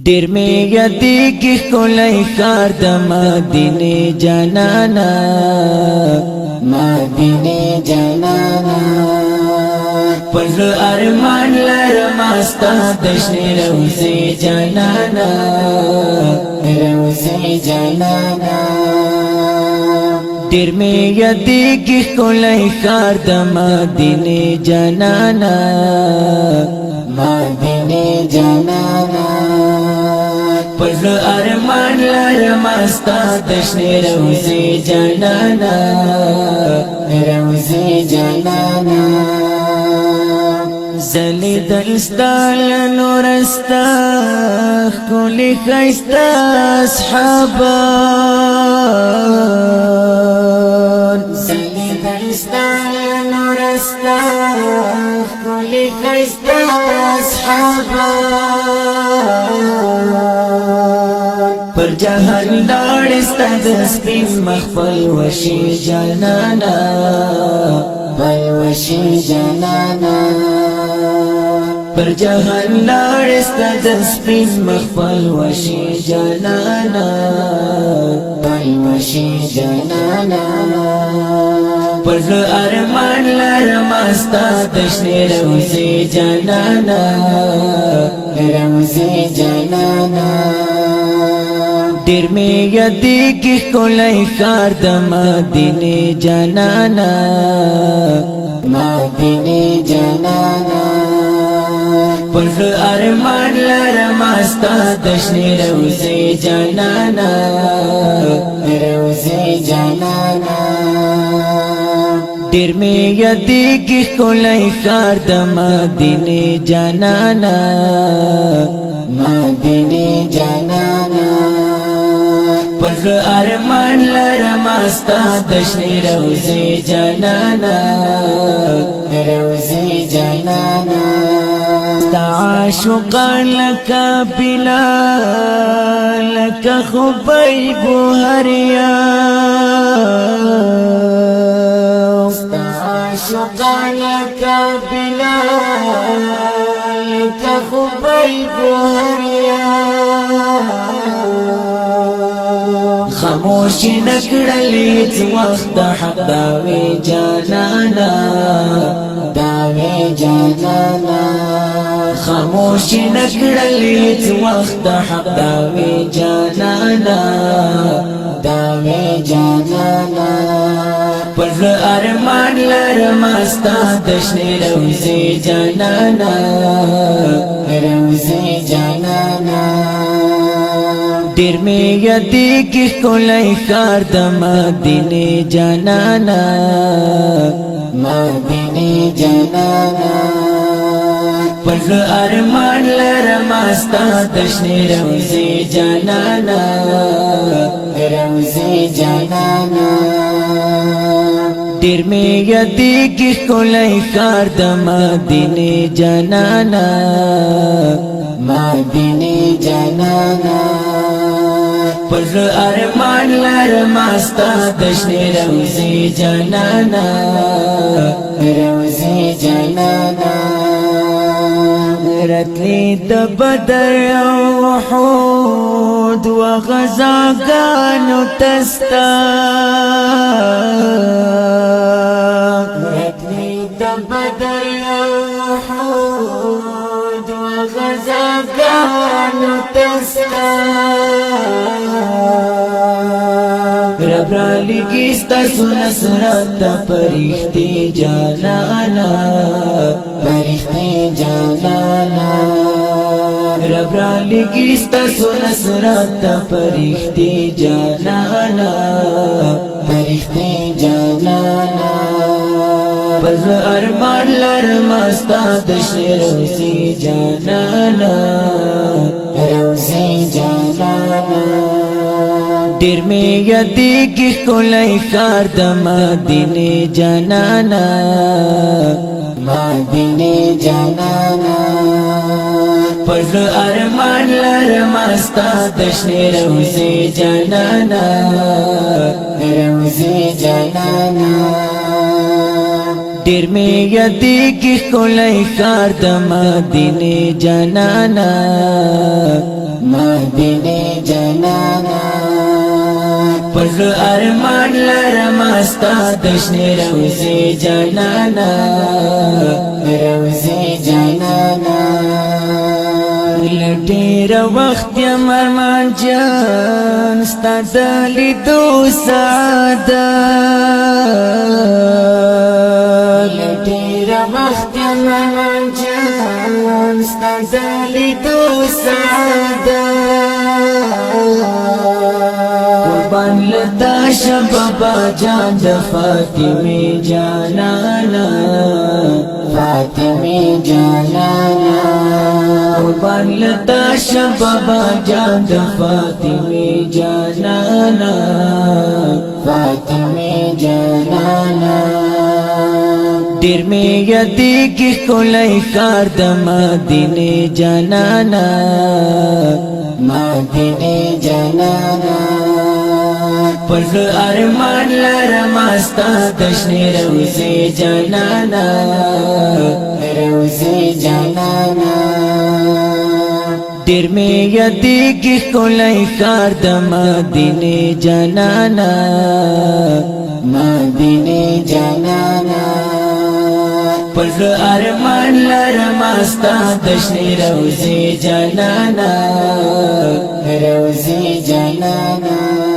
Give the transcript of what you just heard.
ډېر مې یادېږي ښکلی ښار د مدینې جانانا، مدینې جانانا. پر زړه ارمان لرمه ستا د شنې روضې جانانا، روضې جانانا. ډېر مې یادېږي ښکلی ښار د مدینې جانانا، مدینې جانانا. پر زړه ارمان لرمه ستا د شنې روضې جانانا، روضې جانانا. ځلېدل ستا له نوره ستا ښکلي ښایسته اصحابان، ځلېدل ستا له نوره ستا ښکلي ښایسته اصحابان. پر جهان لاړ ستا د سپین مخ پلوشې جانانا، پلوشې جانانا. پر جهان لاړ ستا د سپین مخ پلوشې جانانا، پلوشې جانانا. پر زړه ارمان لرمه ستا د شنې روضې جانانا، روضې جانانا. ډېر مې یادېږي ښکلی ښار د مدینې جانانا، مدینې جانانا. پر زړه ارمان لرمه ستا د شنې روضې جانانا، روضې جانانا. ډېر مې یادېږي ښکلی ښار د مدینې جانانا، مدینې جانانا. پر زړه ارمان لرمه ستا د شنې روضې جانانا، روضې جانانا. ستا عاشقان لکه بلال لکه خبیب هر یو، ستا عاشقان لکه بلال لکه خبیب هر یو. خاموشي نکړلې څه وخت د حق دعوې جانانا، دعوې جانانا. خاموشي نکړلې څه وخت د حق دعوې جانانا، دعوې جانانا. پر زړه ارمان لرمه ستا د شنې روضې جانانا، روضې جانانا. ډېر مې یادېږي ښکلی ښار د مدینې جانانا، مدینې جانانا. پر زړه ارمان لرمه ستا د شنې روضې جانانا، روضې جانانا. ډېر مې یادېږي ښکلی ښار د مدینې جانانا، مدینې جانانا. پر زړه ارمان لرمه ستا د شنې روضې جانانا، روضې جانانا. رتلې د بدر او احد و غزاګانو ته ستا، رتلې د بدر او احد و غزاګانو ته ستا. رب را لګي ستاسو نصرت ته فرښتې جانانا، فرښتې جانانا. رب را لګي ستاسو نصرت ته فرښتې جانانا، فرښتې جانانا. پر زړه ارمان لرمه ستا د شنې روضې جانانا، روضې جانانا. ډېر مې یادېږي ښکلی ښار د مدینې جانانا، مدینې جانانا. پر زړه ارمان لرمه ستا د شنې روضې جانانا، روضې جانانا. ډېر مې یادېږي ښکلی ښار د مدینې جانانا، جانانا پر ارمان لرم ستا د شنې روزي جانانا روزي جانانا ډېر وخت یم ارمان جان ستا د لیدو سعادت ډېر وخت یم ارمان جان ستا د لیدو سعادت قربان لتا شبابا جان د فاطمه جانانا فاطمه جانانا قربان لتا شبابا جان د فاطمه جانانا فاطمه جانانا ډېر مې یادېږي ښکلی ښار د مدینې جانانا مدینه جانانا پر ارمان لرم ستا د شنې روزي جانانا روزي جانانا ډېر مې یادېږي ښکلی ښار د مدینې جانانا مدینه جانانا پر ارمان لرم ستا د شنې روزي جانانا روزي جانانا